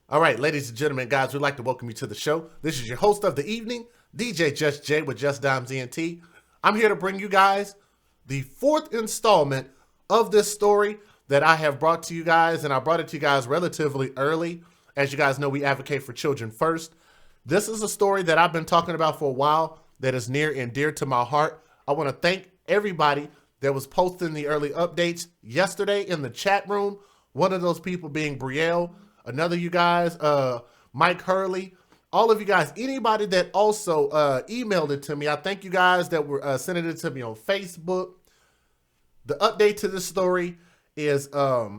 All right, ladies and gentlemen, guys, we'd like to welcome you to the show. This is your host of the evening, DJ Just J with Just Dimes ENT. I'm here to bring you guys the fourth installment of this story that I have brought to you guys, and I brought it to you guys relatively early. As you guys know, we advocate for children first. This is a story that I've been talking about for a while that is near and dear to my heart. I want to thank everybody that was posting the early updates yesterday in the chat room. One of those people being Brielle. Another you guys, Mike Hurley, all of you guys, anybody that also emailed it to me. I thank you guys that were sending it to me on Facebook. The update to this story is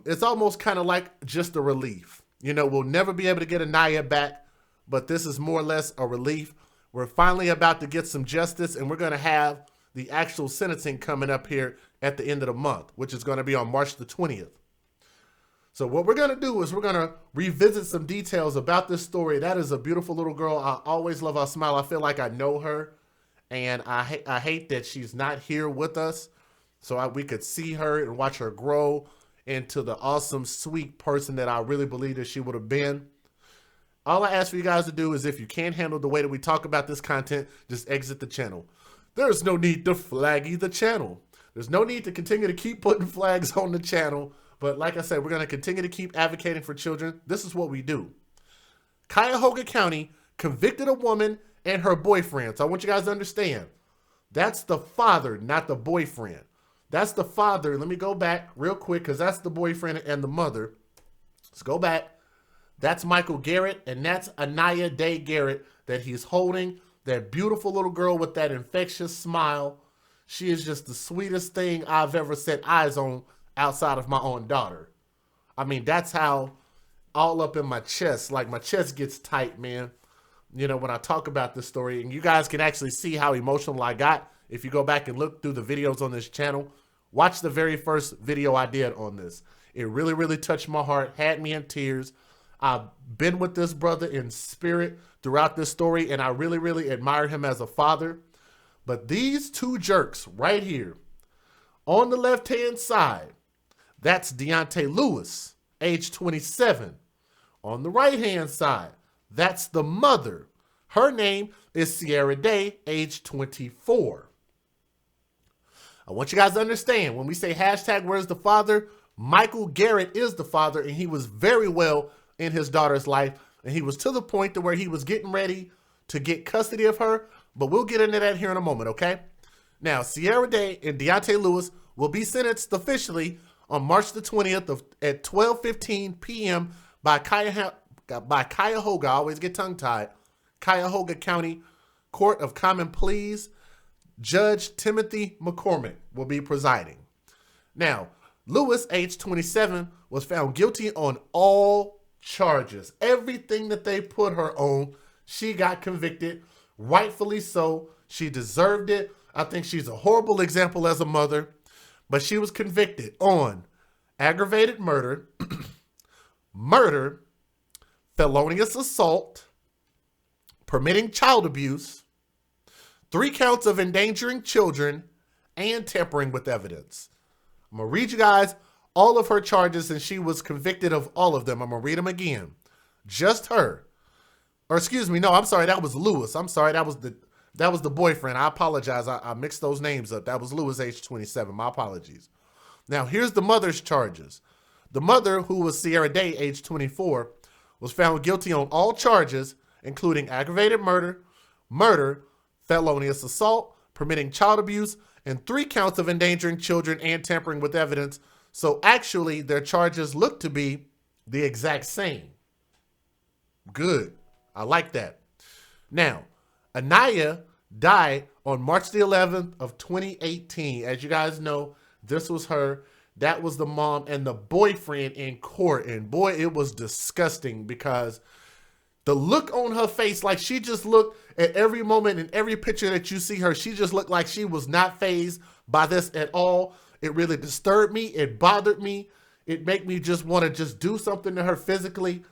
it's almost kind of like just a relief. You know, we'll never be able to get Anaya back, but this is more or less a relief. We're finally about to get some justice, and we're going to have the actual sentencing coming up here at the end of the month, which is going to be on March the 20th. So what we're going to do is we're going to revisit some details about this story. That is a beautiful little girl. I always love her smile. I feel like I know her, and I hate that she's not here with us so we could see her and watch her grow into the awesome, sweet person that I really believe that she would have been. All I ask for you guys to do is if you can't handle the way that we talk about this content, just exit the channel. There's no need to flaggy the channel. There's no need to continue to keep putting flags on the channel. But like I said, we're going to continue to keep advocating for children. This is what we do. Cuyahoga County convicted a woman and her boyfriend. So I want you guys to understand. That's the father, not the boyfriend. That's the father. Let me go back real quick because that's the boyfriend and the mother. Let's go back. That's Michael Garrett, and that's Aniya Day-Garrett that he's holding. That beautiful little girl with that infectious smile. She is just the sweetest thing I've ever set eyes on outside of my own daughter. I mean, that's how all up in my chest, like my chest gets tight, man. You know, when I talk about this story, and you guys can actually see how emotional I got. If you go back and look through the videos on this channel, watch the very first video I did on this. It really, really touched my heart, had me in tears. I've been with this brother in spirit throughout this story, and I really, really admire him as a father. But these two jerks right here, on the left-hand side, that's Deonte Lewis, age 27. On the right-hand side, that's the mother. Her name is Sierra Day, age 24. I want you guys to understand, when we say hashtag where's the father, Michael Garrett is the father, and he was very well in his daughter's life, and he was to the point to where he was getting ready to get custody of her, but we'll get into that here in a moment, okay? Now, Sierra Day and Deonte Lewis will be sentenced officially on March the 20th at 12:15 p.m. by Cuyahoga, I always get tongue-tied, Cuyahoga County Court of Common Pleas. Judge Timothy McCormick will be presiding. Now, Lewis, age 27, was found guilty on all charges. Everything that they put her on, she got convicted, rightfully so. She deserved it. I think she's a horrible example as a mother. But she was convicted on aggravated murder, murder, felonious assault, permitting child abuse, 3 counts of endangering children, and tampering with evidence. I'm going to read you guys all of her charges, and she was convicted of all of them. I'm going to read them again. Just her. Or excuse me, no, I'm sorry, that was Lewis. I'm sorry, that was the boyfriend. I apologize. I mixed those names up. That was Lewis, age 27. My apologies. Now, here's the mother's charges. The mother, who was Sierra Day, age 24, was found guilty on all charges, including aggravated murder, murder, felonious assault, permitting child abuse, and 3 counts of endangering children and tampering with evidence. So actually, their charges look to be the exact same. Good. I like that. Now, Anaya died on March the 11th of 2018. As you guys know, this was her. That was the mom and the boyfriend in court. And boy, it was disgusting because the look on her face, like she just looked at every moment in every picture that you see her, she just looked like she was not fazed by this at all. It really disturbed me. It bothered me. It made me just want to just do something to her physically.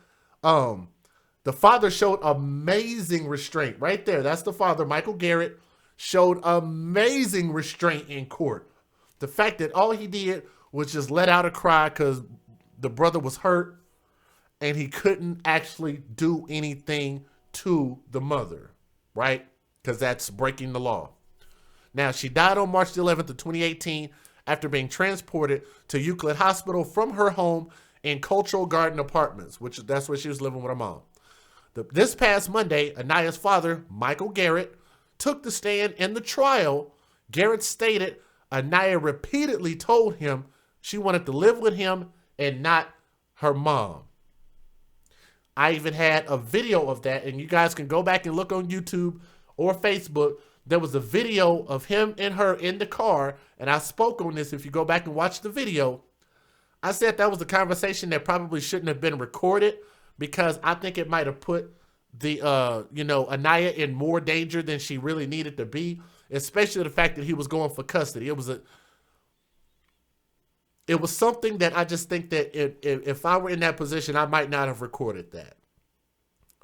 The father showed amazing restraint right there. That's the father, Michael Garrett, showed amazing restraint in court. The fact that all he did was just let out a cry because the brother was hurt and he couldn't actually do anything to the mother, right? Because that's breaking the law. Now, she died on March the 11th of 2018 after being transported to Euclid Hospital from her home in Cultural Garden Apartments, which that's where she was living with her mom. This past Monday, Aniya's father, Michael Garrett, took the stand in the trial. Garrett stated Anaya repeatedly told him she wanted to live with him and not her mom. I even had a video of that, and you guys can go back and look on YouTube or Facebook. There was a video of him and her in the car, and I spoke on this. If you go back and watch the video, I said that was a conversation that probably shouldn't have been recorded, because I think it might have put the, Anaya in more danger than she really needed to be, especially the fact that he was going for custody. It was something that I just think that if I were in that position, I might not have recorded that.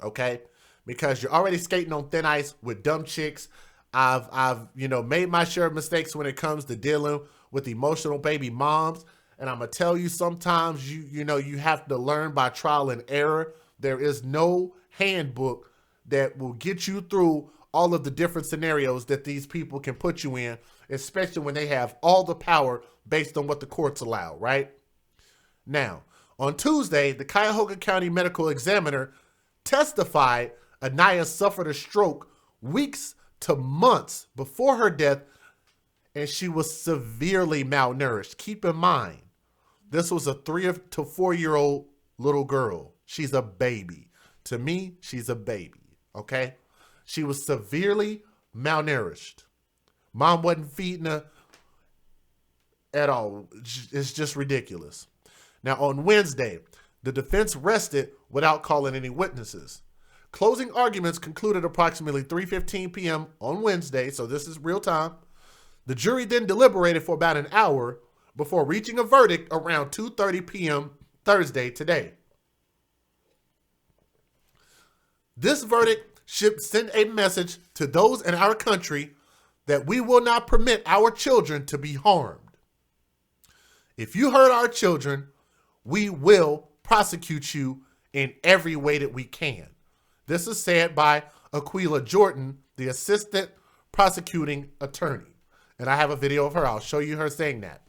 Okay? Because you're already skating on thin ice with dumb chicks. I've made my share of mistakes when it comes to dealing with emotional baby moms. And I'm going to tell you, sometimes you have to learn by trial and error. There is no handbook that will get you through all of the different scenarios that these people can put you in, especially when they have all the power based on what the courts allow, right? Now, on Tuesday, the Cuyahoga County Medical Examiner testified Anaya suffered a stroke weeks to months before her death, and she was severely malnourished. Keep in mind, this was a 3 to 4 year old little girl. She's a baby. To me, she's a baby, okay? She was severely malnourished. Mom wasn't feeding her at all. It's just ridiculous. Now, on Wednesday, the defense rested without calling any witnesses. Closing arguments concluded approximately 3:15 p.m. on Wednesday, so this is real time. The jury then deliberated for about an hour before reaching a verdict around 2:30 p.m. Thursday today. This verdict should send a message to those in our country that we will not permit our children to be harmed. If you hurt our children, we will prosecute you in every way that we can. This is said by Aquila Jordan, the assistant prosecuting attorney. And I have a video of her. I'll show you her saying that.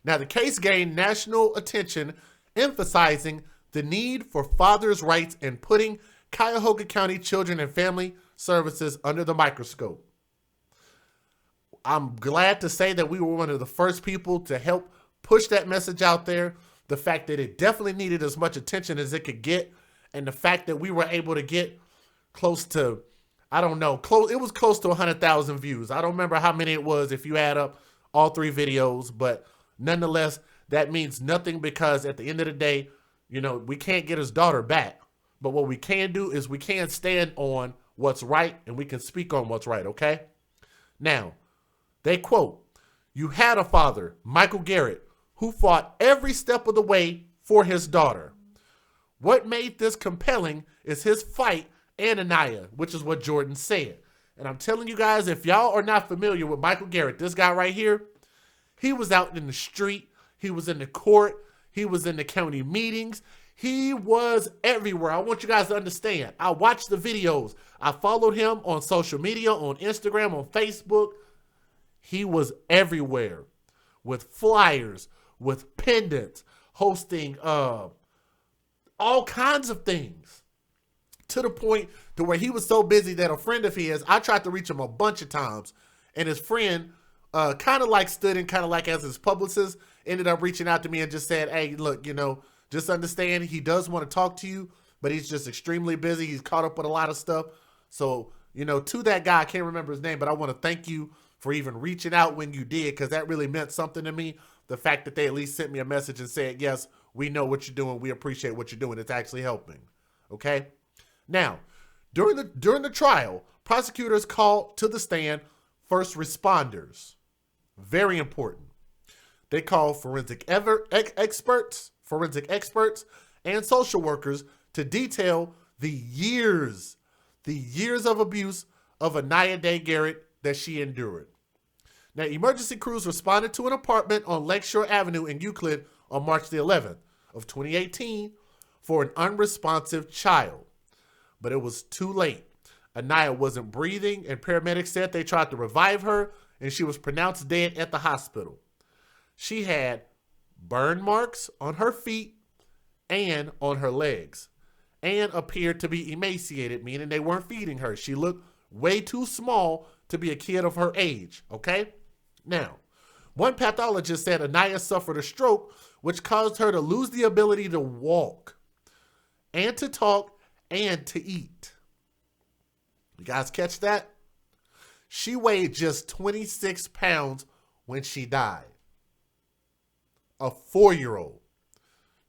Now, the case gained national attention, emphasizing the need for fathers' rights and putting Cuyahoga County Children and Family Services under the microscope. I'm glad to say that we were one of the first people to help push that message out there. The fact that it definitely needed as much attention as it could get, and the fact that we were able to get close to, it was close to 100,000 views. I don't remember how many it was if you add up all 3 videos, but nonetheless, that means nothing, because at the end of the day, we can't get his daughter back. But what we can do is we can stand on what's right, and we can speak on what's right, okay? Now, they quote, "You had a father, Michael Garrett, who fought every step of the way for his daughter. What made this compelling is his fight and Anaya," which is what Jordan said. And I'm telling you guys, if y'all are not familiar with Michael Garrett, this guy right here, he was out in the street, he was in the court, he was in the county meetings, he was everywhere. I want you guys to understand. I watched the videos. I followed him on social media, on Instagram, on Facebook. He was everywhere with flyers, with pendants, hosting all kinds of things, to the point to where he was so busy that a friend of his, I tried to reach him a bunch of times, and his friend kind of like stood in, kind of like as his publicist, ended up reaching out to me and just said, "Hey, look, just understand he does want to talk to you, but he's just extremely busy. He's caught up with a lot of stuff." So, to that guy, I can't remember his name, but I want to thank you for even reaching out when you did, because that really meant something to me. The fact that they at least sent me a message and said, "Yes, we know what you're doing. We appreciate what you're doing. It's actually helping." Okay? Now, during the trial, prosecutors called to the stand first responders. Very important. They called forensic experts, and social workers to detail the years of abuse of Aniya Day-Garrett that she endured. Now, emergency crews responded to an apartment on Lakeshore Avenue in Euclid on March the 11th of 2018 for an unresponsive child, but it was too late. Anaya wasn't breathing, and paramedics said they tried to revive her, and she was pronounced dead at the hospital. She had burn marks on her feet and on her legs, and appeared to be emaciated, meaning they weren't feeding her. She looked way too small to be a kid of her age, okay? Now, one pathologist said Anaya suffered a stroke, which caused her to lose the ability to walk, and to talk, and to eat. You guys catch that? She weighed just 26 pounds when she died. A 4-year-old.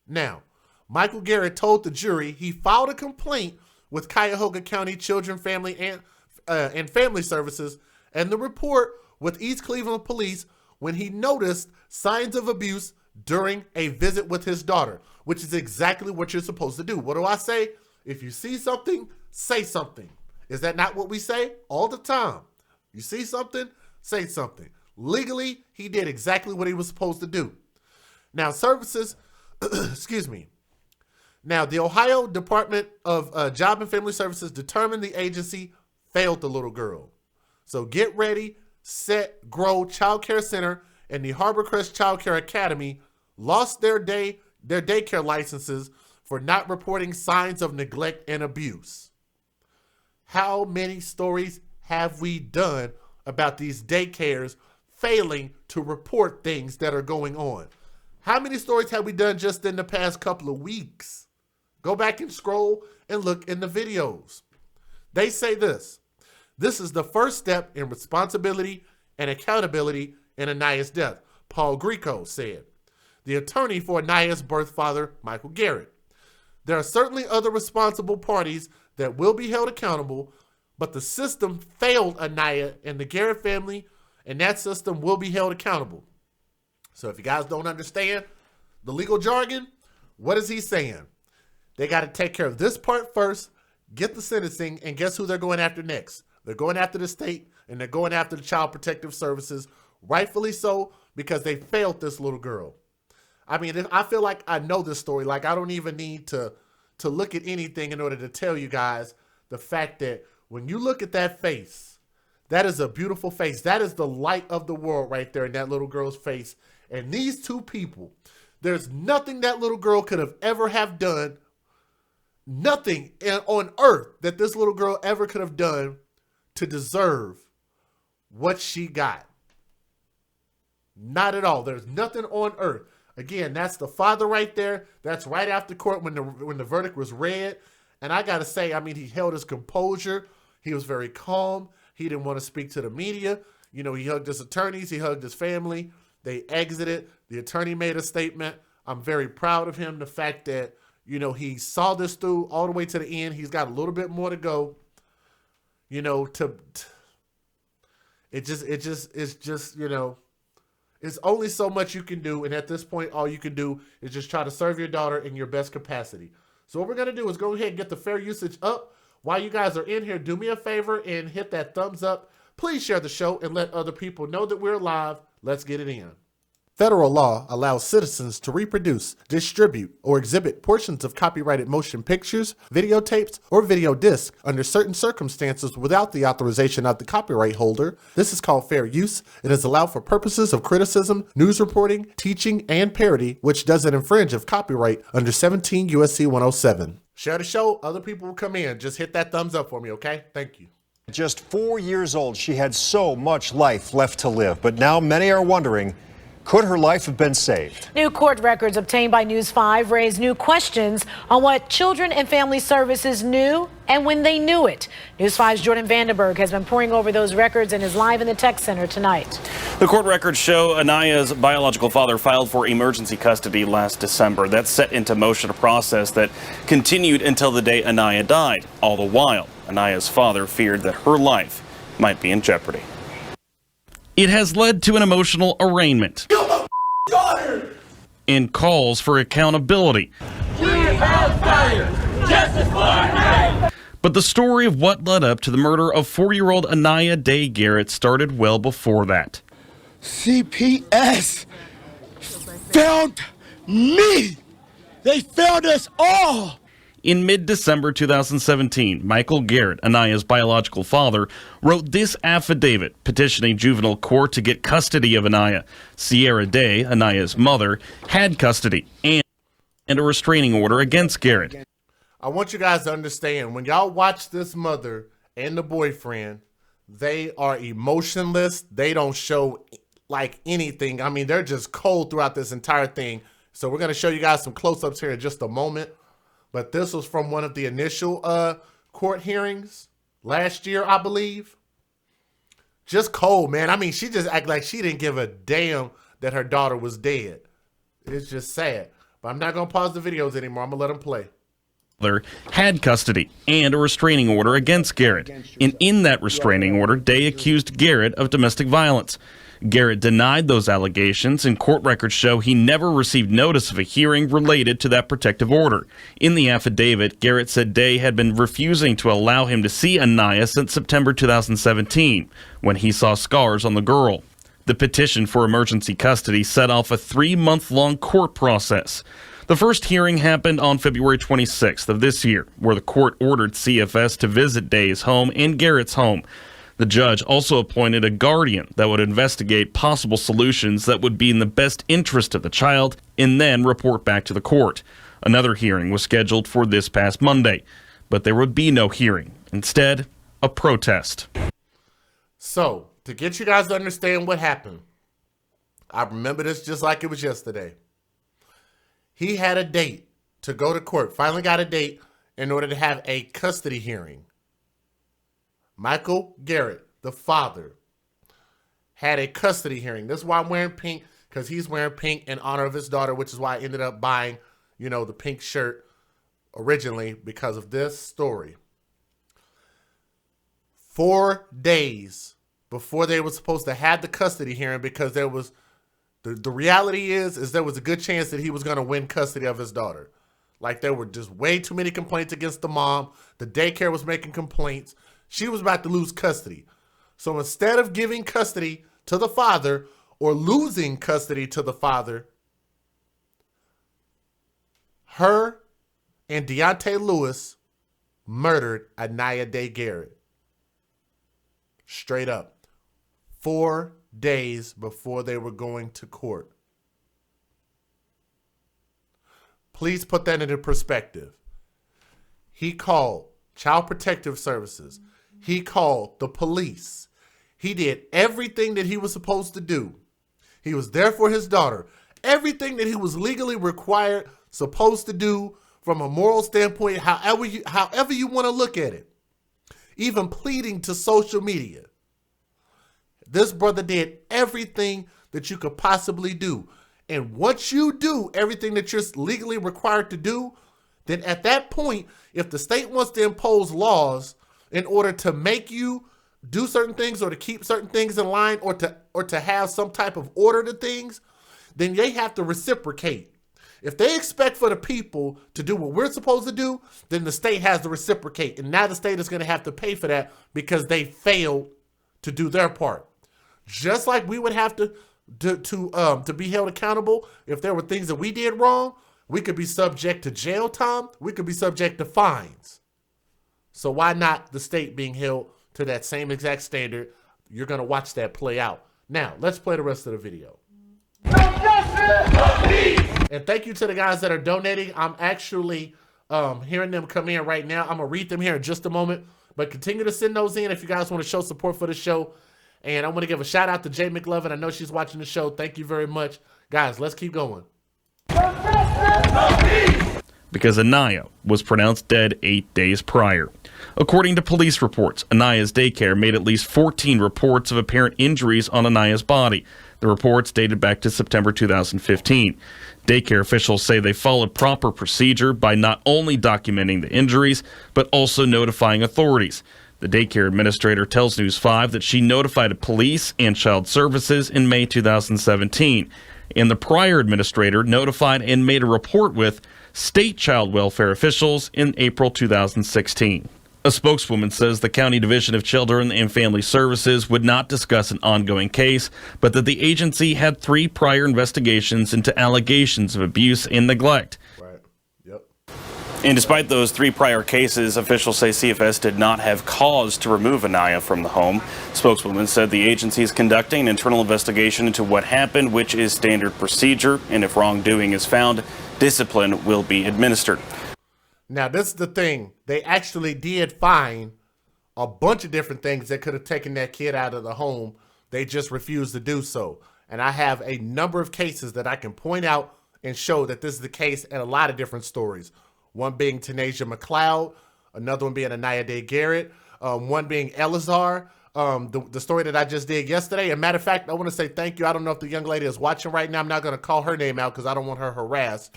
Now, Michael Garrett told the jury he filed a complaint with Cuyahoga County Children, Family, and Family Services and the report with East Cleveland Police when he noticed signs of abuse during a visit with his daughter, which is exactly what you're supposed to do. What do I say? If you see something, say something. Is that not what we say all the time? You see something, say something. Legally, he did exactly what he was supposed to do. Now, services, excuse me. Now, the Ohio Department of Job and Family Services determined the agency failed the little girl. So get ready, set, grow Child Care Center and the Harbor Crest Child Care Academy lost their daycare licenses for not reporting signs of neglect and abuse. How many stories have we done about these daycares failing to report things that are going on? How many stories have we done just in the past couple of weeks? Go back and scroll and look in the videos. They say this is the first step in responsibility and accountability in Aniya's death, Paul Greco said, the attorney for Aniya's birth father, Michael Garrett. There are certainly other responsible parties that will be held accountable, but the system failed Anaya and the Garrett family, and that system will be held accountable. So if you guys don't understand the legal jargon, what is he saying? They got to take care of this part first, get the sentencing, and guess who they're going after next? They're going after the state, and they're going after the Child Protective Services, rightfully so, because they failed this little girl. I mean, I feel like I know this story. Like, I don't even need to look at anything in order to tell you guys the fact that when you look at that face, that is a beautiful face. That is the light of the world right there in that little girl's face. And these two people, there's nothing that little girl could have ever have done, nothing on earth that this little girl ever could have done to deserve what she got. Not at all. There's nothing on earth. Again, that's the father right there. That's right after court when the verdict was read. And I got to say, I mean, he held his composure. He was very calm. He didn't want to speak to the media. You know, he hugged his attorneys. He hugged his family. They exited. The attorney made a statement. I'm very proud of him. The fact that, you know, he saw this through all the way to the end. He's got a little bit more to go. You know, it's just, you know, it's only so much you can do. And at this point, all you can do is just try to serve your daughter in your best capacity. So what we're going to do is go ahead and get the fair usage up. While you guys are in here, do me a favor and hit that thumbs up. Please share the show and let other people know that we're live. Let's get it in. Federal law allows citizens to reproduce, distribute, or exhibit portions of copyrighted motion pictures, videotapes, or video discs under certain circumstances without the authorization of the copyright holder. This is called fair use. It is allowed for purposes of criticism, news reporting, teaching, and parody, which doesn't infringe of copyright under 17 U.S.C. 107. Share the show. Other people will come in. Just hit that thumbs up for me, okay? Thank you. Just 4 years old, she had so much life left to live. But now many are wondering, could her life have been saved? New court records obtained by News 5 raise new questions on what Children and Family Services knew and when they knew it. News 5's Jordan Vandenberg has been poring over those records and is live in the tech center tonight. The court records show Aniya's biological father filed for emergency custody last December. That set into motion a process that continued until the day Anaya died. All the while, Aniya's father feared that her life might be in jeopardy. It has led to an emotional arraignment and calls for accountability. We have fire! Justice for Anaya! But the story of what led up to the murder of 4-year-old Aniya Day-Garrett started well before that. CPS found me They failed us all. In mid-December 2017, Michael Garrett, Aniya's biological father, wrote this affidavit petitioning juvenile court to get custody of Anaya. Sierra Day, Aniya's mother, had custody and a restraining order against Garrett. I want you guys to understand, when y'all watch this mother and the boyfriend, they are emotionless. They don't show like anything. I mean, they're just cold throughout this entire thing. So we're going to show you guys some close-ups here in just a moment. But this was from one of the initial court hearings last year, I believe. Just cold, man. I mean, she just acted like she didn't give a damn that her daughter was dead. It's just sad. But I'm not going to pause the videos anymore. I'm going to let them play. Had custody and a restraining order against Garrett. And in that restraining order, Day accused Garrett of domestic violence. Garrett denied those allegations, and court records show he never received notice of a hearing related to that protective order. In the affidavit, Garrett said Day had been refusing to allow him to see Anaya since September 2017, when he saw scars on the girl. The petition for emergency custody set off a 3-month-long court process. The first hearing happened on February 26th of this year, where the court ordered CFS to visit Day's home and Garrett's home. The judge also appointed a guardian that would investigate possible solutions that would be in the best interest of the child and then report back to the court. Another hearing was scheduled for this past Monday, but there would be no hearing. Instead, a protest. So, to get you guys to understand what happened, I remember this just like it was yesterday. He had a date to go to court, finally got a date in order to have a custody hearing. Michael Garrett, the father, had a custody hearing. That's why I'm wearing pink, because he's wearing pink in honor of his daughter, which is why I ended up buying, the pink shirt originally because of this story. 4 days before they were supposed to have the custody hearing, because there was, the reality is there was a good chance that he was going to win custody of his daughter. Like, there were just way too many complaints against the mom. The daycare was making complaints. She was about to lose custody. So instead of giving custody to the father or losing custody to the father, her and Deonte Lewis murdered Aniya Day-Garrett. Straight up. 4 days before they were going to court. Please put that into perspective. He called Child Protective Services. He called the police. He did everything that he was supposed to do. He was there for his daughter. Everything that he was legally required, supposed to do from a moral standpoint, however you want to look at it. Even pleading to social media. This brother did everything that you could possibly do. And once you do everything that you're legally required to do, then at that point, if the state wants to impose laws in order to make you do certain things or to keep certain things in line or to have some type of order to things, then they have to reciprocate. If they expect for the people to do what we're supposed to do, then the state has to reciprocate. And now the state is going to have to pay for that because they failed to do their part. Just like we would have to be held accountable if there were things that we did wrong, we could be subject to jail time. We could be subject to fines. So why not the state being held to that same exact standard? You're going to watch that play out. Now, let's play the rest of the video. And thank you to the guys that are donating. I'm actually hearing them come in right now. I'm going to read them here in just a moment. But continue to send those in if you guys want to show support for the show. And I want to give a shout out to Jay McLovin. I know she's watching the show. Thank you very much. Guys, let's keep going. Because Anaya was pronounced dead 8 days prior. According to police reports, Aniya's daycare made at least 14 reports of apparent injuries on Aniya's body. The reports dated back to September 2015. Daycare officials say they followed proper procedure by not only documenting the injuries, but also notifying authorities. The daycare administrator tells News 5 that she notified police and child services in May 2017. And the prior administrator notified and made a report with state child welfare officials in April 2016. A spokeswoman says the County Division of Children and Family Services would not discuss an ongoing case, but that the agency had 3 prior investigations into allegations of abuse and neglect. Right. And despite those 3 prior cases, officials say CFS did not have cause to remove Anaya from the home. Spokeswoman said the agency is conducting an internal investigation into what happened, which is standard procedure, and if wrongdoing is found, discipline will be administered. Now, this is the thing. They actually did find a bunch of different things that could have taken that kid out of the home. They just refused to do so. And I have a number of cases that I can point out and show that this is the case in a lot of different stories. One being Tanasia McLeod, another one being Aniya Day-Garrett, one being Elazar, the story that I just did yesterday. And matter of fact, I want to say thank you. I don't know if the young lady is watching right now. I'm not going to call her name out because I don't want her harassed.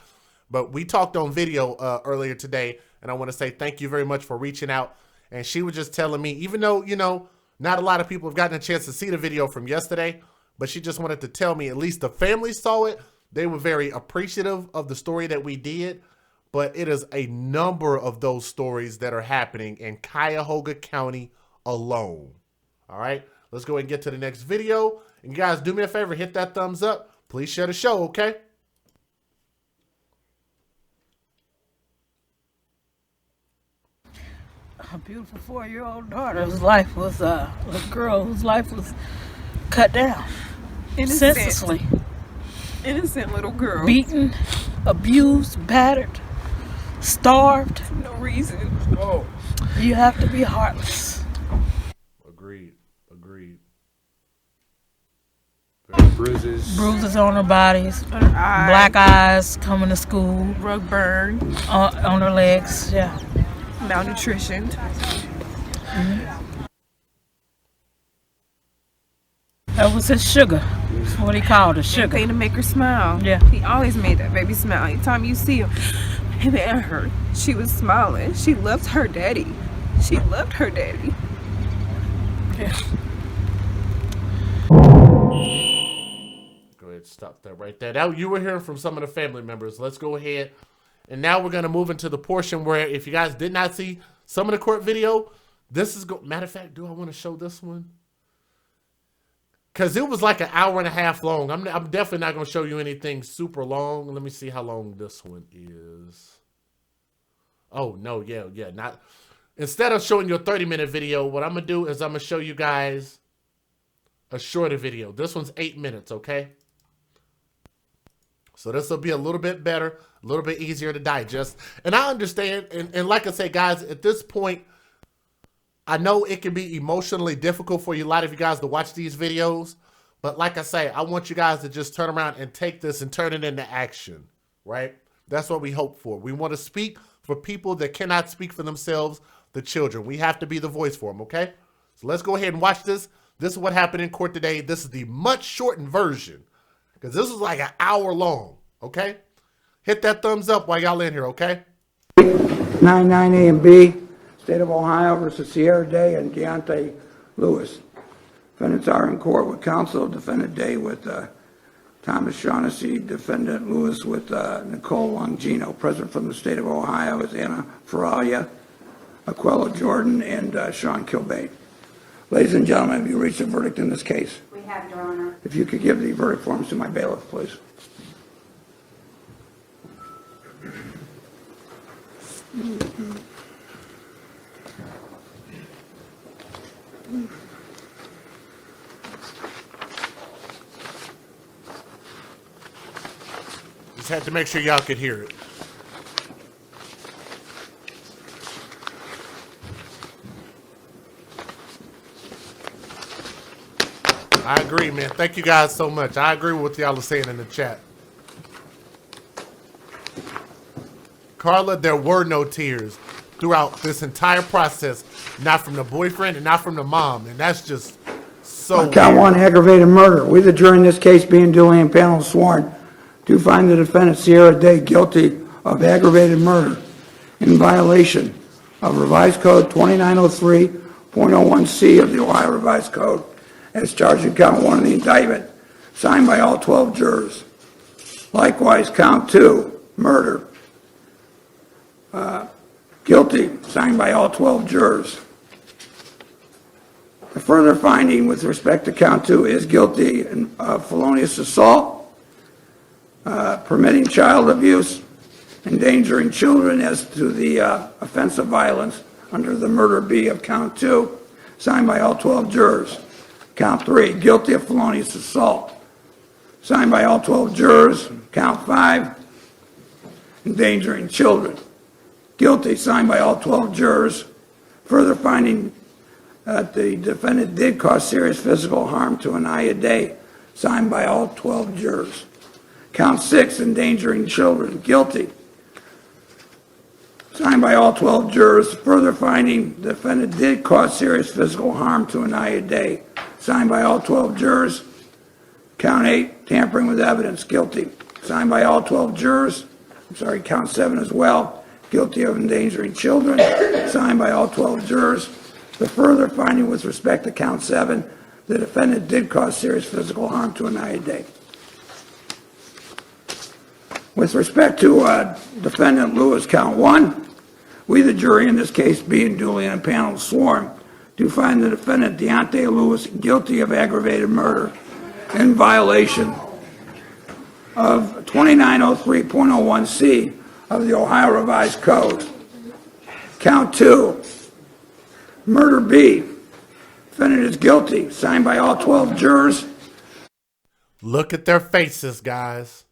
But we talked on video earlier today, and I want to say thank you very much for reaching out. And she was just telling me, even though, you know, not a lot of people have gotten a chance to see the video from yesterday, but she just wanted to tell me at least the family saw it. They were very appreciative of the story that we did. But it is a number of those stories that are happening in Cuyahoga County alone. All right, let's go ahead and get to the next video. And you guys, do me a favor, hit that thumbs up. Please share the show, okay? A beautiful 4-year-old daughter whose life was a girl whose life was cut down senselessly. Innocent little girl. Beaten, abused, battered, starved. For no reason. Oh. You have to be heartless. Agreed. Agreed. Bruises on her bodies, black eyes coming to school, Rug burn. on her legs, yeah. Malnutrition. That was his sugar. That's what he called her, sugar. Anything to make her smile. Yeah. He always made that baby smile. Anytime you see him and her, she was smiling. She loved her daddy. She loved her daddy. Yeah. Go ahead, stop that right there. Now, you were hearing from some of the family members. Let's go ahead. And now we're going to move into the portion where, if you guys did not see some of the court video, this is, matter of fact, do I want to show this one? Because it was like an hour and a half long. I'm definitely not going to show you anything super long. Let me see how long this one is. Oh, no, yeah, not. Instead of showing you a 30-minute video, what I'm going to do is I'm going to show you guys a shorter video. This one's 8 minutes, okay? So this will be a little bit better, a little bit easier to digest. And I understand, and like I say, guys, at this point, I know it can be emotionally difficult for you, a lot of you guys, to watch these videos. But like I say, I want you guys to just turn around and take this and turn it into action, right? That's what we hope for. We want to speak for people that cannot speak for themselves, the children. We have to be the voice for them, okay? So let's go ahead and watch this. This is what happened in court today. This is the much shortened version, because this was like an hour long, okay? Hit that thumbs up while y'all in here, okay? 99A and B, State of Ohio versus Sierra Day and Deonte Lewis. Defendants are in court with counsel. Defendant Day with Thomas Shaughnessy. Defendant Lewis with Nicole Longino. Present from the State of Ohio is Anna Faralia, Aquella Jordan, and Sean Kilbane. Ladies and gentlemen, have you reached a verdict in this case? We have, Your Honor. If you could give the verdict forms to my bailiff, please. Just had to make sure y'all could hear it. I agree, man. Thank you guys so much. I agree with what y'all are saying in the chat. Carla, there were no tears throughout this entire process, not from the boyfriend and not from the mom, and that's just so Count one, aggravated murder. We, the jury in this case, being duly impaneled sworn, do find the defendant Sierra Day guilty of aggravated murder in violation of Revised Code 2903.01C of the Ohio Revised Code, as charged in count one of the indictment, signed by all 12 jurors. Likewise, count two, murder, guilty, signed by all 12 jurors. The further finding with respect to count two is guilty of felonious assault, permitting child abuse, endangering children as to the offense of violence under the murder B of count 2, signed by all 12 jurors. Count 3, guilty of felonious assault, signed by all 12 jurors. Count 5, endangering children, guilty, signed by all 12 jurors. Further finding that the defendant did cause serious physical harm to Aniya Day, signed by all 12 jurors. Count 6, endangering children, guilty, signed by all 12 jurors. Further finding the defendant did cause serious physical harm to Aniya Day, signed by all 12 jurors. Count 8, tampering with evidence, guilty, signed by all 12 jurors. Count 7 as well, guilty of endangering children, signed by all 12 jurors. The further finding with respect to count 7, the defendant did cause serious physical harm to Anaya Day. With respect to defendant Lewis, count 1, we, the jury in this case, being duly and panel sworn, do find the defendant Deonte Lewis guilty of aggravated murder in violation of 2903.01C of the Ohio Revised Code. Count 2, murder B, defendant is guilty, signed by all 12 jurors. Look at their faces, guys.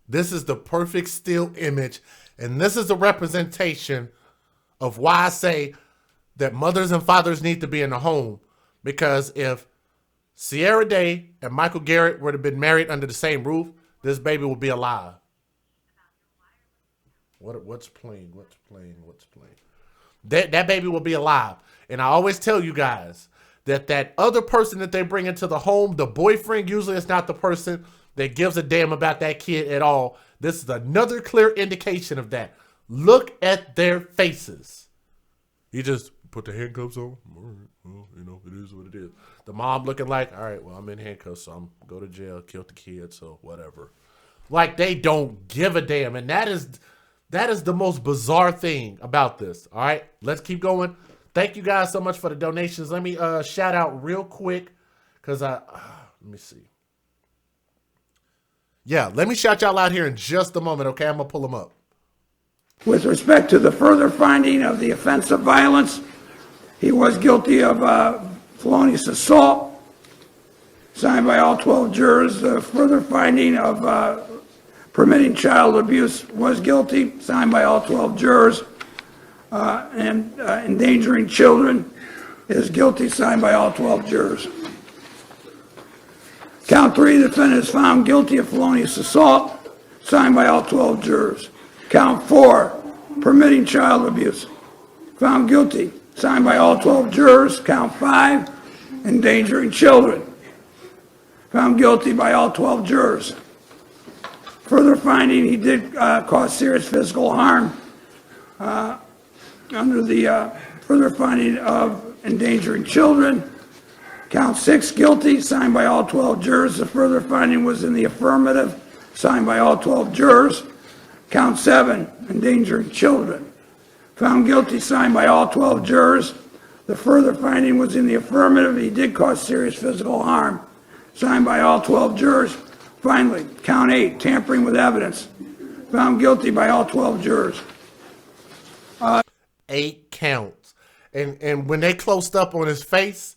This is the perfect still image, and this is a representation of why I say that mothers and fathers need to be in the home. Because if Sierra Day and Michael Garrett would have been married under the same roof, this baby would be alive. What's playing? That baby will be alive. And I always tell you guys that other person that they bring into the home, the boyfriend, usually it's not the person that gives a damn about that kid at all. This is another clear indication of that. Look at their faces. He just put the handcuffs on. All right, well, you know, it is what it is. The mom looking like, all right, well, I'm in handcuffs, so I'm go to jail, kill the kid, so whatever. Like, they don't give a damn. And that is the most bizarre thing about this. All right, let's keep going. Thank you guys so much for the donations. Let me shout out real quick because let me see. Yeah, let me shout y'all out here in just a moment, okay? I'm going to pull them up. With respect to the further finding of the offense of violence, he was guilty of felonious assault, signed by all 12 jurors. The further finding of permitting child abuse was guilty, signed by all 12 jurors. And endangering children is guilty, signed by all 12 jurors. Count 3, the defendant is found guilty of felonious assault, signed by all 12 jurors. Count 4, permitting child abuse, found guilty, signed by all 12 jurors. Count 5, endangering children, found guilty by all 12 jurors. Further finding he did cause serious physical harm under the further finding of endangering children. Count 6, guilty, signed by all 12 jurors. The further finding was in the affirmative, signed by all 12 jurors. Count 7, endangering children, found guilty, signed by all 12 jurors. The further finding was in the affirmative. He did cause serious physical harm, signed by all 12 jurors. Finally, count 8, tampering with evidence, found guilty by all 12 jurors. 8 counts. And when they closed up on his face,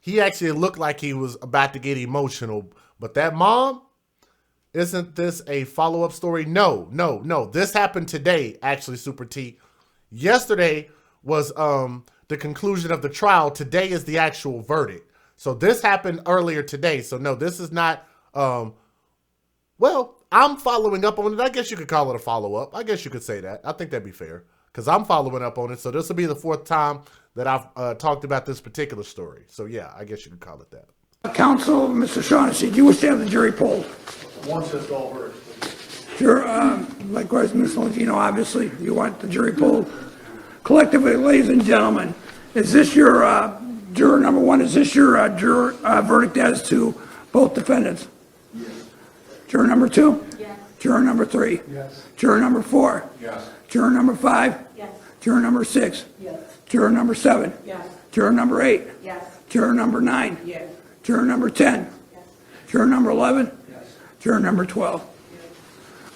he actually looked like he was about to get emotional. But that mom, isn't this a follow-up story? No. This happened today, actually, Super T. Yesterday was the conclusion of the trial. Today is the actual verdict. So this happened earlier today. So no, this is not, well, I'm following up on it. I guess you could call it a follow-up. I guess you could say that. I think that'd be fair because I'm following up on it. So this will be the 4th time that I've talked about this particular story. So yeah, I guess you could call it that. Counsel, Mr. Shaughnessy, do you wish to have the jury polled? Once it's all heard. Sure. Likewise, Ms. Longino, obviously, you want the jury polled. Collectively, ladies and gentlemen, is this your juror number 1? Is this your juror verdict as to both defendants? Yes. Juror number 2? Yes. Juror number 3? Yes. Juror number 4? Yes. Juror number 5? Yes. Juror number 6? Yes. Juror number 7? Yes. Juror number 8? Yes. Juror number 9? Yes. Juror number 10? Yes. Juror number 11? Yes. Juror number 12?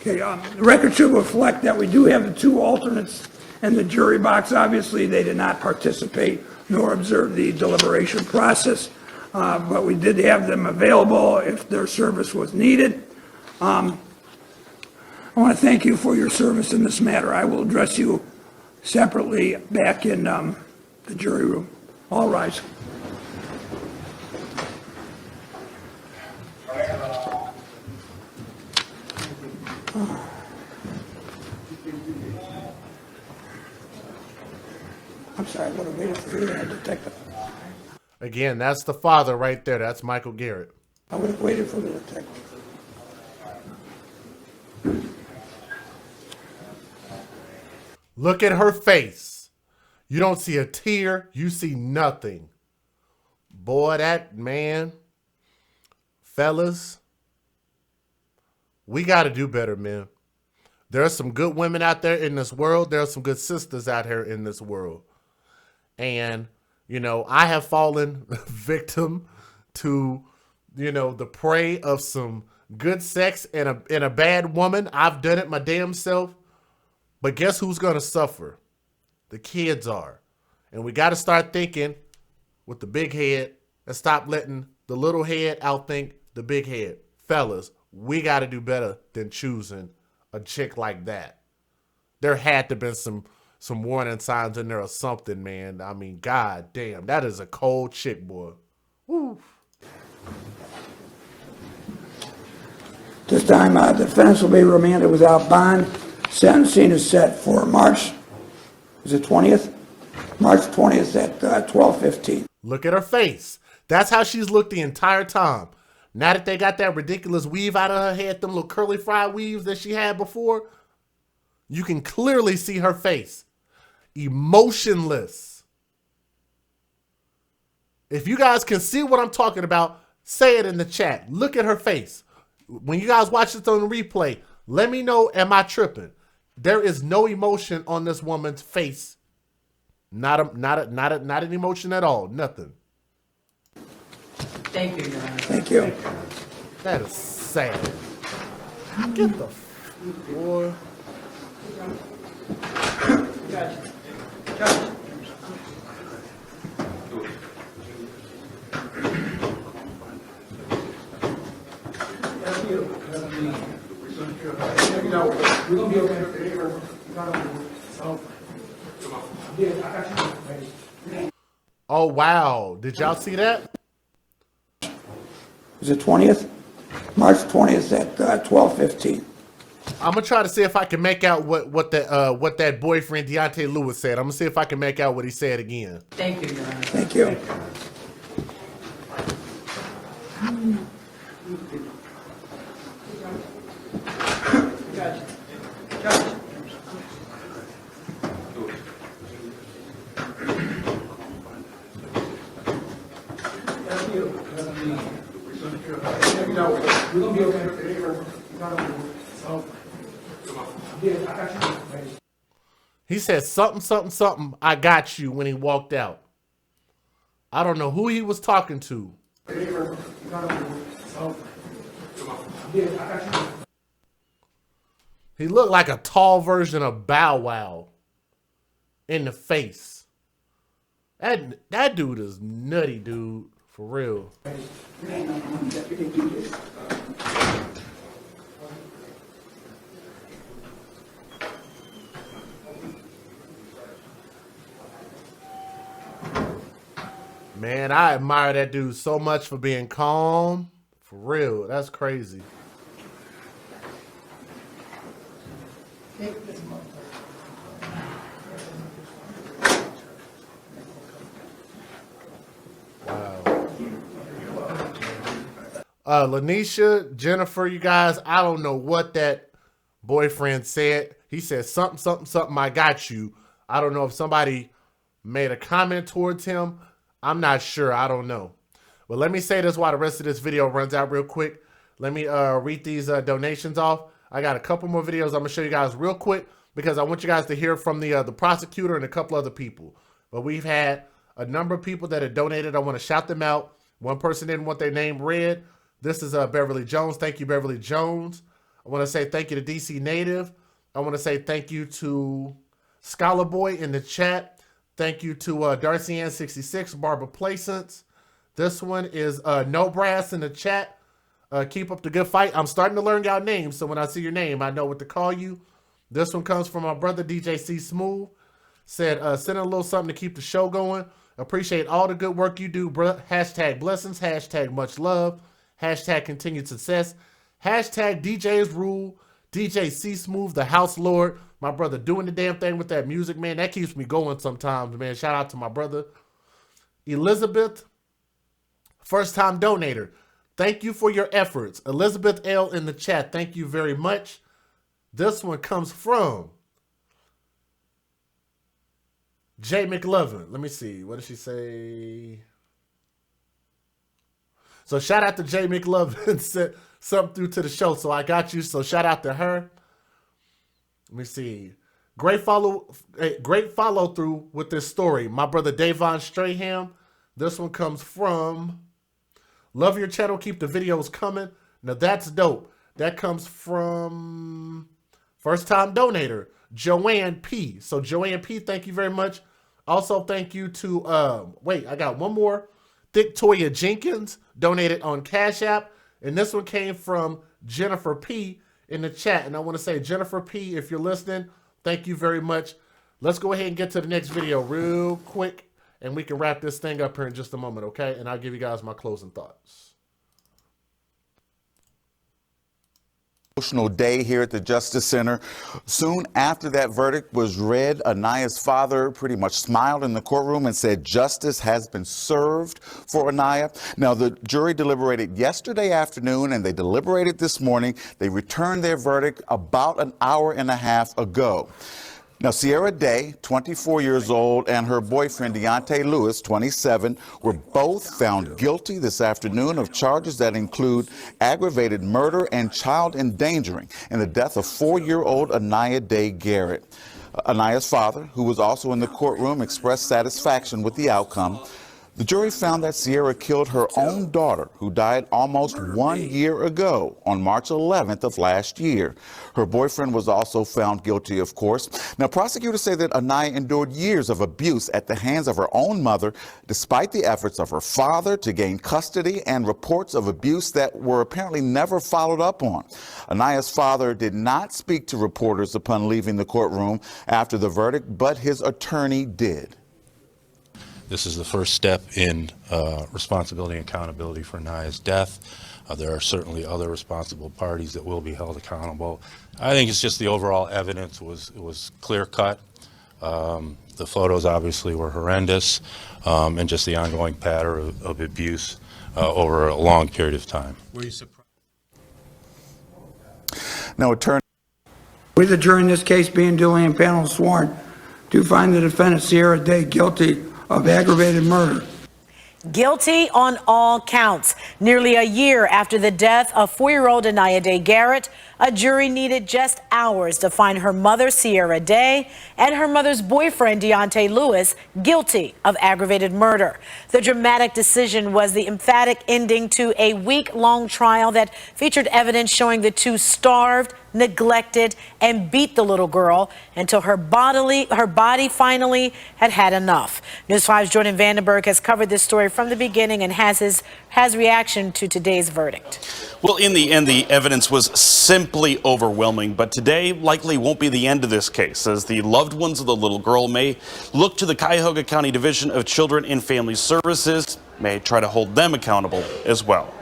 Okay, the record should reflect that we do have the two alternates in the jury box. Obviously, they did not participate nor observe the deliberation process, but we did have them available if their service was needed. I want to thank you for your service in this matter. I will address you separately back in the jury room. All rise. I'm sorry, I would have waited for you to detective. Again, that's the father right there. That's Michael Garrett. I would have waited for the detective. Look at her face. You don't see a tear. You see nothing. Boy, that man, fellas, we got to do better, man. There are some good women out there in this world. There are some good sisters out here in this world. And, you know, I have fallen victim to, you know, the prey of some good sex and a bad woman. I've done it my damn self. But guess who's going to suffer? The kids are. And we got to start thinking with the big head and stop letting the little head outthink the big head. Fellas, we got to do better than choosing a chick like that. There had to been some warning signs in there or something, man. I mean, god damn, that is a cold chick, boy. Woo. This time, the defendants will be remanded without bond. Sentencing is set for March, is it 20th? March 20th at 12:15. Look at her face. That's how she's looked the entire time. Now that they got that ridiculous weave out of her head, them little curly fry weaves that she had before, you can clearly see her face. Emotionless. If you guys can see what I'm talking about, say it in the chat. Look at her face. When you guys watch this on the replay, let me know, am I tripping? There is no emotion on this woman's face. Not an emotion at all. Nothing. Thank you, Your Honor. Thank you. That is sad. Get the boy. Judge. We're gonna be okay. Oh, wow. Did y'all see that? Is it 20th? March 20th at 12:15. I'm going to try to see if I can make out what that boyfriend Deonte Lewis said. I'm going to see if I can make out what he said again. Thank you, Your Honor. Thank you. Judge. We're gonna be okay. He said something, I got you when he walked out. I don't know who he was talking to. He looked like a tall version of Bow Wow in the face. That dude is nutty, dude. For real. Man, I admire that dude so much for being calm. For real. That's crazy. Lanisha, Jennifer, you guys, I don't know what that boyfriend said. He said something, I got you. I don't know if somebody made a comment towards him. I'm not sure. I don't know. But let me say this while the rest of this video runs out real quick. Let me read these donations off. I got a couple more videos I'm going to show you guys real quick because I want you guys to hear from the prosecutor and a couple other people. But we've had a number of people that have donated. I want to shout them out. One person didn't want their name read. This is Beverly Jones. Thank you, Beverly Jones. I want to say thank you to DC Native. I want to say thank you to Scholar Boy in the chat. Thank you to Darcyan66, Barbara Placence. This one is No Brass in the chat. Keep up the good fight. I'm starting to learn y'all names, so when I see your name, I know what to call you. This one comes from my brother, DJ C Smooth. Said, send a little something to keep the show going. Appreciate all the good work you do, bruh. Hashtag blessings. Hashtag much love. Hashtag continued success. Hashtag DJ's rule. DJ C Smooth, the house lord. My brother doing the damn thing with that music, man. That keeps me going sometimes, man. Shout out to my brother. Elizabeth, first time donator. Thank you for your efforts. Elizabeth L in the chat. Thank you very much. This one comes from Jay McLovin. Let me see. What did she say? So shout out to Jay McLovin. Sent something through to the show. So I got you. So shout out to her. Let me see. Great follow through with this story. My brother Davon Strahan. This one comes from Love Your Channel. Keep the videos coming. Now that's dope. That comes from first time donator, Joanne P. So Joanne P, thank you very much. Also, thank you to, I got one more. Victoria Jenkins donated on Cash App. And this one came from Jennifer P in the chat. And I want to say, Jennifer P, if you're listening, thank you very much. Let's go ahead and get to the next video real quick. And we can wrap this thing up here in just a moment, okay? And I'll give you guys my closing thoughts. Emotional day here at the Justice Center. Soon after that verdict was read, Aniya's father pretty much smiled in the courtroom and said justice has been served for Anaya. Now, the jury deliberated yesterday afternoon and they deliberated this morning. They returned their verdict about an hour and a half ago. Now, Sierra Day, 24 years old, and her boyfriend, Deonte Lewis, 27, were both found guilty this afternoon of charges that include aggravated murder and child endangering in the death of 4-year-old Aniya Day-Garrett. Aniya's father, who was also in the courtroom, expressed satisfaction with the outcome. The jury found that Sierra killed her own daughter, who died almost 1 year ago on March 11th of last year. Her boyfriend was also found guilty, of course. Now, prosecutors say that Anaya endured years of abuse at the hands of her own mother, despite the efforts of her father to gain custody and reports of abuse that were apparently never followed up on. Aniya's father did not speak to reporters upon leaving the courtroom after the verdict, but his attorney did. This is the first step in responsibility and accountability for Aniya's death. There are certainly other responsible parties that will be held accountable. I think it's just the overall evidence was clear-cut. The photos obviously were horrendous, and just the ongoing pattern of abuse over a long period of time. Were you surprised? Now, attorney. With the jury in this case being duly and panel sworn to find the defendant Sierra Day guilty of aggravated murder. Guilty on all counts. Nearly a year after the death of 4-year-old Aniya Day-Garrett, a jury needed just hours to find her mother, Sierra Day, and her mother's boyfriend, Deonte Lewis, guilty of aggravated murder. The dramatic decision was the emphatic ending to a week-long trial that featured evidence showing the two starved, neglected, and beat the little girl until her body finally had enough. News 5's Jordan Vandenberg has covered this story from the beginning and has reaction to today's verdict. Well, in the end, the evidence was simply overwhelming, but today likely won't be the end of this case, as the loved ones of the little girl may look to the Cuyahoga County Division of Children and Family Services, may try to hold them accountable as well.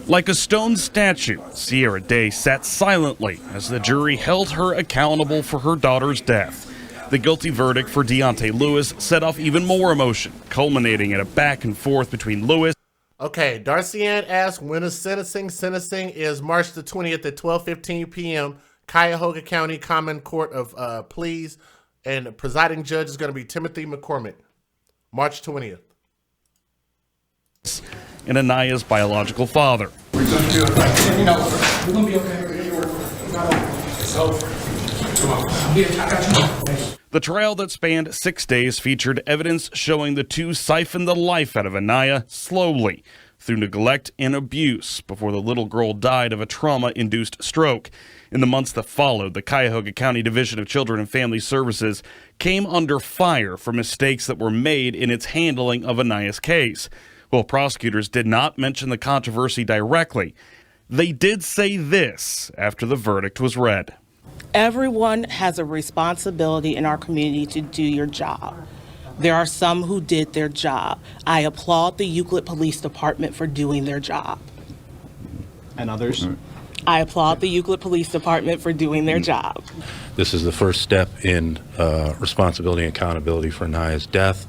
Like a stone statue, Sierra Day sat silently as the jury held her accountable for her daughter's death. The guilty verdict for Deonte Lewis set off even more emotion, culminating in a back and forth between Lewis. Okay, Darcyan asked when is sentencing. Sentencing is March the 20th at 12:15 p.m. Cuyahoga County Common Court of Pleas, and the presiding judge is going to be Timothy McCormick. March 20th. And Aniya's biological father. We're going to do it. You know, we're going to be okay. It's not over. It's over. Come on. I got you. The trial that spanned 6 days featured evidence showing the two siphoned the life out of Anaya slowly. through neglect and abuse before the little girl died of a trauma-induced stroke. In the months that followed, the Cuyahoga County Division of Children and Family Services came under fire for mistakes that were made in its handling of Aniya's case. While prosecutors did not mention the controversy directly, they did say this after the verdict was read. Everyone has a responsibility in our community to do your job. There are some who did their job. I applaud the Euclid Police Department for doing their job. And others? I applaud the Euclid Police Department for doing their job. This is the first step in responsibility and accountability for Aniya's death.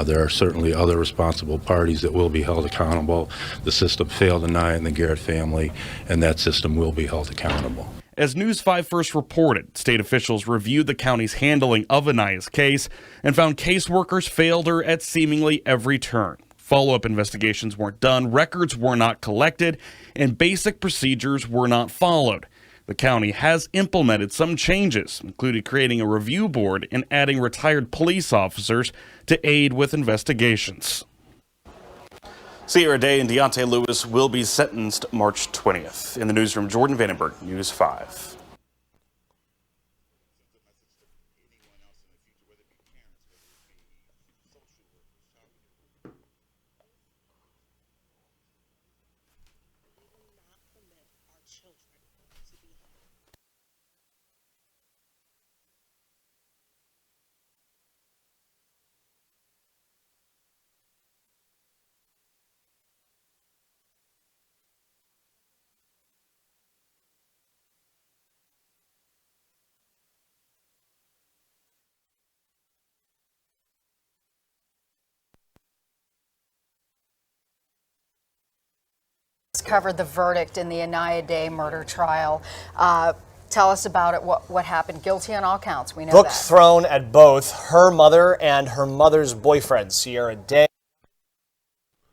There are certainly other responsible parties that will be held accountable. The system failed Anaya and the Garrett family, and that system will be held accountable. As News 5 first reported, state officials reviewed the county's handling of Aniya's case and found caseworkers failed her at seemingly every turn. Follow-up investigations weren't done, records were not collected, and basic procedures were not followed. The county has implemented some changes, including creating a review board and adding retired police officers to aid with investigations. Sierra Day and Deonte Lewis will be sentenced March 20th. In the newsroom, Jordan Vandenberg, News 5. Covered the verdict in the Aniya Day murder trial. Tell us about it. What happened? Guilty on all counts. We know Book that. thrown at both her mother and her mother's boyfriend, Sierra Day.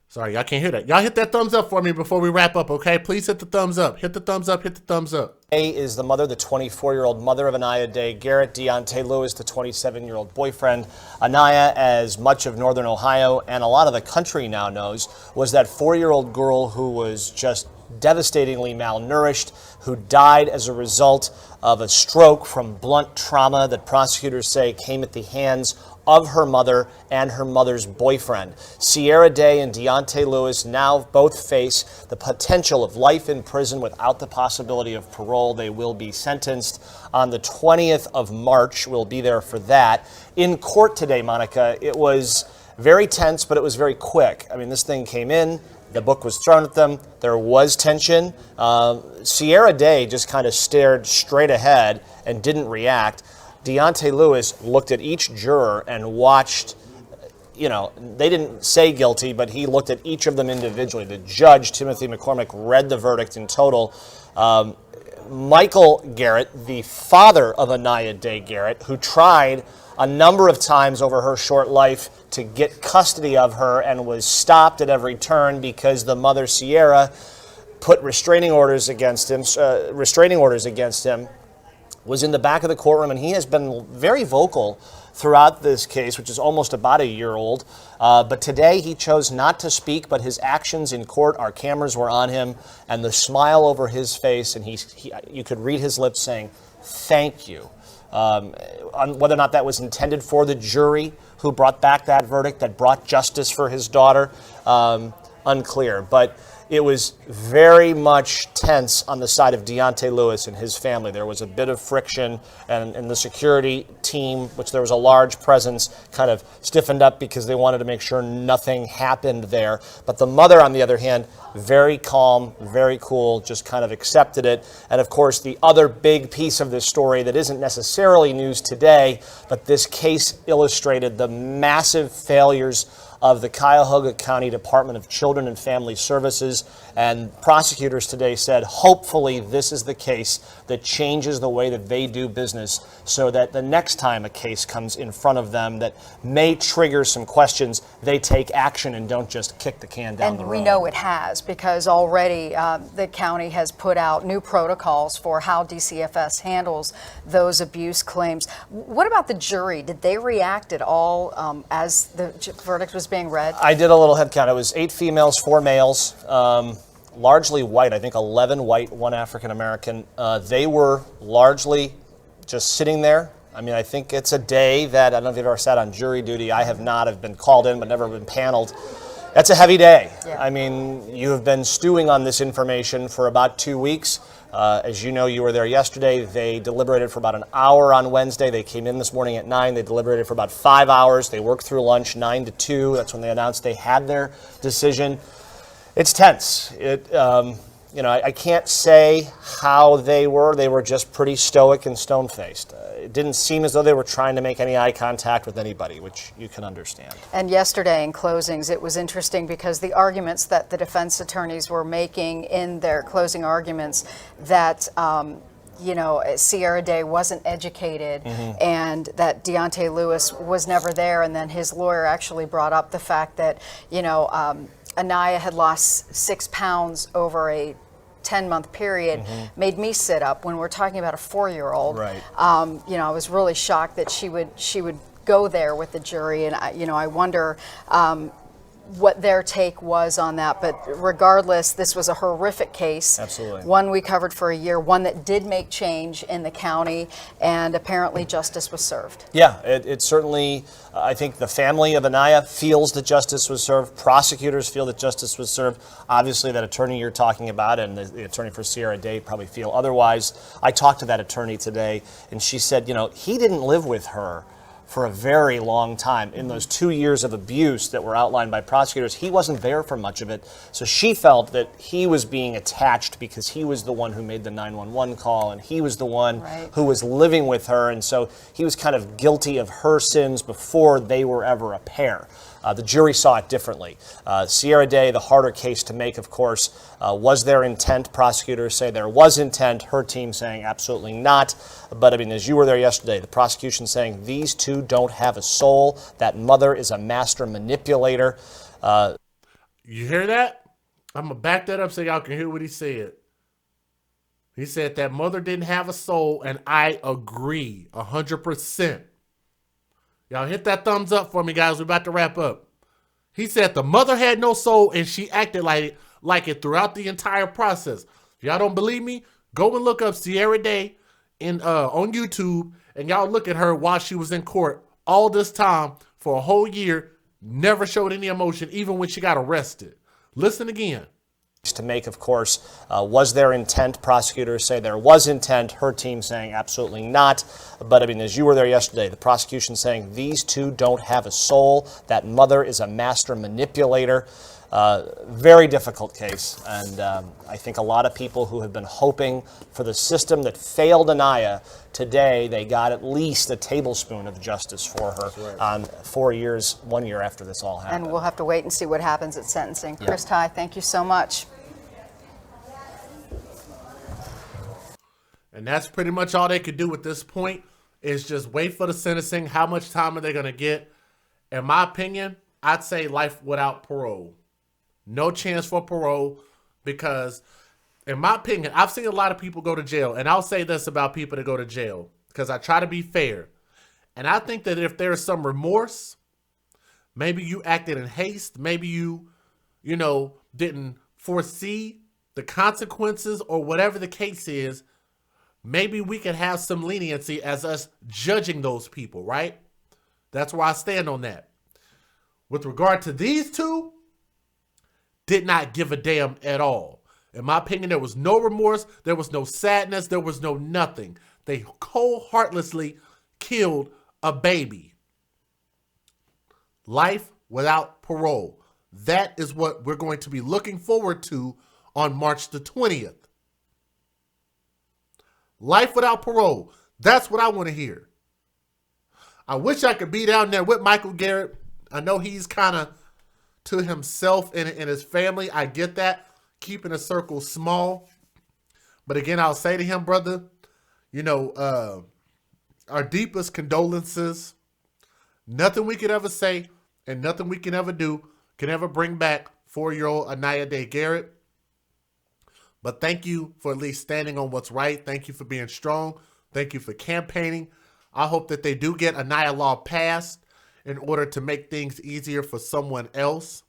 Sorry, y'all can't hear that. Y'all hit that thumbs up for me before we wrap up, okay? Please hit the thumbs up. Hit the thumbs up. Hit the thumbs up. Day is the mother, the 24-year-old mother of Aniya Day-Garrett. Deonte Lewis, the 27-year-old boyfriend. Anaya, as much of northern Ohio and a lot of the country now knows, was that 4-year-old girl who was just devastatingly malnourished, who died as a result of a stroke from blunt trauma that prosecutors say came at the hands of her mother and her mother's boyfriend. Sierra Day and Deonte Lewis now both face the potential of life in prison without the possibility of parole. They will be sentenced on the 20th of March. We'll be there for that. In court today, Monica, it was very tense, but it was very quick. I mean, this thing came in. The book was thrown at them. There was tension. Sierra Day just kind of stared straight ahead and didn't react. Deonte Lewis looked at each juror and watched, they didn't say guilty, but he looked at each of them individually. The judge, Timothy McCormick, read the verdict in total. Michael Garrett, the father of Aniya Day-Garrett, who tried a number of times over her short life to get custody of her and was stopped at every turn because the mother, Sierra, put restraining orders against him, was in the back of the courtroom, and he has been very vocal throughout this case, which is almost about a year old. But today he chose not to speak, but his actions in court, our cameras were on him, and the smile over his face, and you could read his lips saying, "Thank you." On whether or not that was intended for the jury who brought back that verdict, that brought justice for his daughter, unclear. But it was very much tense on the side of Deonte Lewis and his family. There was a bit of friction, and the security team, which there was a large presence, kind of stiffened up because they wanted to make sure nothing happened there. But the mother, on the other hand, very calm, very cool, just kind of accepted it. And of course, the other big piece of this story that isn't necessarily news today, but this case illustrated the massive failures of the Cuyahoga County Department of Children and Family Services. And prosecutors today said, hopefully this is the case that changes the way that they do business so that the next time a case comes in front of them that may trigger some questions, they take action and don't just kick the can down the road. And we know it has, because already the county has put out new protocols for how DCFS handles those abuse claims. What about the jury? Did they react at all as the verdict was being read? I did a little head count. It was 8 females, 4 males, largely white. I think 11 white, 1 African American. They were largely just sitting there. I mean, I think it's a day that, I don't know if you've ever sat on jury duty. I have not. I've been called in but never been paneled. That's a heavy day. Yeah. I mean, you have been stewing on this information for about 2 weeks. As you know, you were there yesterday. They deliberated for about an hour on Wednesday. They came in this morning at 9. They deliberated for about 5 hours. They worked through lunch, 9 to 2. That's when they announced they had their decision. It's tense. I can't say how they were. They were just pretty stoic and stone-faced. It didn't seem as though they were trying to make any eye contact with anybody, which you can understand. And yesterday in closings, it was interesting because the arguments that the defense attorneys were making in their closing arguments that Sierra Day wasn't educated and that Deonte Lewis was never there. And then his lawyer actually brought up the fact that, Anaya had lost 6 pounds over a 10-month period, made me sit up when we're talking about a 4-year-old. Right. I was really shocked that she would go there with the jury, and I wonder what their take was on that. But regardless, this was a horrific case. Absolutely. One we covered for a year, one that did make change in the county, and apparently justice was served. Yeah, it certainly, I think the family of Anaya feels that justice was served. Prosecutors feel that justice was served. Obviously, that attorney you're talking about and the attorney for Sierra Day probably feel otherwise. I talked to that attorney today, and she said, he didn't live with her for a very long time. In those 2 years of abuse that were outlined by prosecutors, he wasn't there for much of it. So she felt that he was being attached because he was the one who made the 911 call and he was the one who was living with her. And so he was kind of guilty of her sins before they were ever a pair. The jury saw it differently. Sierra Day, the harder case to make, of course, was there intent? Prosecutors say there was intent. Her team saying absolutely not. But I mean, as you were there yesterday, the prosecution saying these two don't have a soul. That mother is a master manipulator. You hear that? I'm going to back that up so y'all can hear what he said. He said that mother didn't have a soul, and I agree 100%. Y'all hit that thumbs up for me, guys. We're about to wrap up. He said the mother had no soul, and she acted like it throughout the entire process. If y'all don't believe me, go and look up Sierra Day on YouTube, and y'all look at her while she was in court all this time for a whole year, never showed any emotion, even when she got arrested. Listen again. To make, of course, was there intent? Prosecutors say there was intent. Her team saying absolutely not. But I mean, as you were there yesterday, the prosecution saying these two don't have a soul. That mother is a master manipulator. Very difficult case. And I think a lot of people who have been hoping for the system that failed Anaya, today they got at least a tablespoon of justice for her on 4 years, 1 year after this all happened. And we'll have to wait and see what happens at sentencing. Chris Ty, thank you so much. And that's pretty much all they could do at this point is just wait for the sentencing. How much time are they going to get? In my opinion, I'd say life without parole. No chance for parole because, in my opinion, I've seen a lot of people go to jail. And I'll say this about people that go to jail because I try to be fair. And I think that if there's some remorse, maybe you acted in haste, maybe you didn't foresee the consequences or whatever the case is, maybe we could have some leniency as us judging those people, right? That's where I stand on that. With regard to these two, did not give a damn at all. In my opinion, there was no remorse, there was no sadness, there was no nothing. They cold-heartedly killed a baby. Life without parole. That is what we're going to be looking forward to on March the 20th. Life without parole. That's what I want to hear. I wish I could be down there with Michael Garrett. I know he's kind of to himself and his family. I get that. Keeping a circle small. But again, I'll say to him, brother, our deepest condolences. Nothing we could ever say and nothing we can ever do can ever bring back 4-year-old Aniya Day-Garrett. But thank you for at least standing on what's right. Thank you for being strong. Thank you for campaigning. I hope that they do get Anaya law passed in order to make things easier for someone else.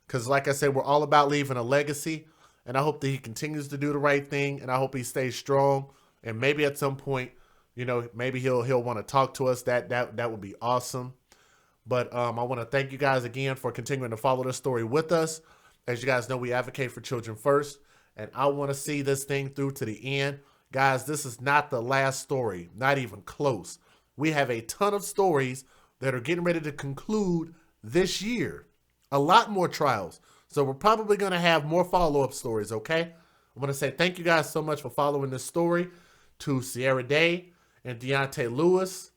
Because like I said, we're all about leaving a legacy. And I hope that he continues to do the right thing. And I hope he stays strong. And maybe at some point, you know, maybe he'll want to talk to us. That would be awesome. But I want to thank you guys again for continuing to follow this story with us. As you guys know, we advocate for children first. And I want to see this thing through to the end. Guys, this is not the last story. Not even close. We have a ton of stories that are getting ready to conclude this year. A lot more trials. So we're probably going to have more follow-up stories, okay? I want to say thank you guys so much for following this story. To Sierra Day and Deonte Lewis.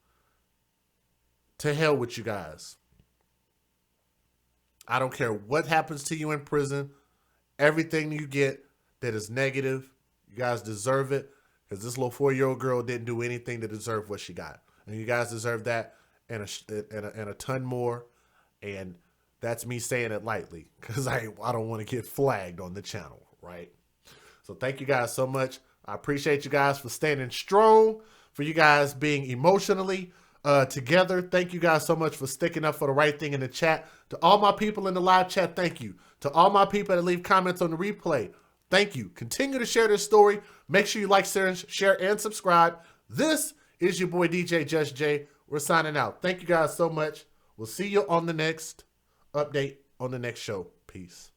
To hell with you guys. I don't care what happens to you in prison. Everything you get that is negative, you guys deserve it. Because this little 4-year-old girl didn't do anything to deserve what she got. And you guys deserve that and a ton more. And that's me saying it lightly. Because I don't want to get flagged on the channel, right? So thank you guys so much. I appreciate you guys for standing strong. For you guys being emotionally together. Thank you guys so much for sticking up for the right thing in the chat. To all my people in the live chat, thank you. To all my people that leave comments on the replay, thank you. Continue to share this story. Make sure you like, share, and subscribe. This is your boy DJ Just J. We're signing out. Thank you guys so much. We'll see you on the next update on the next show. Peace.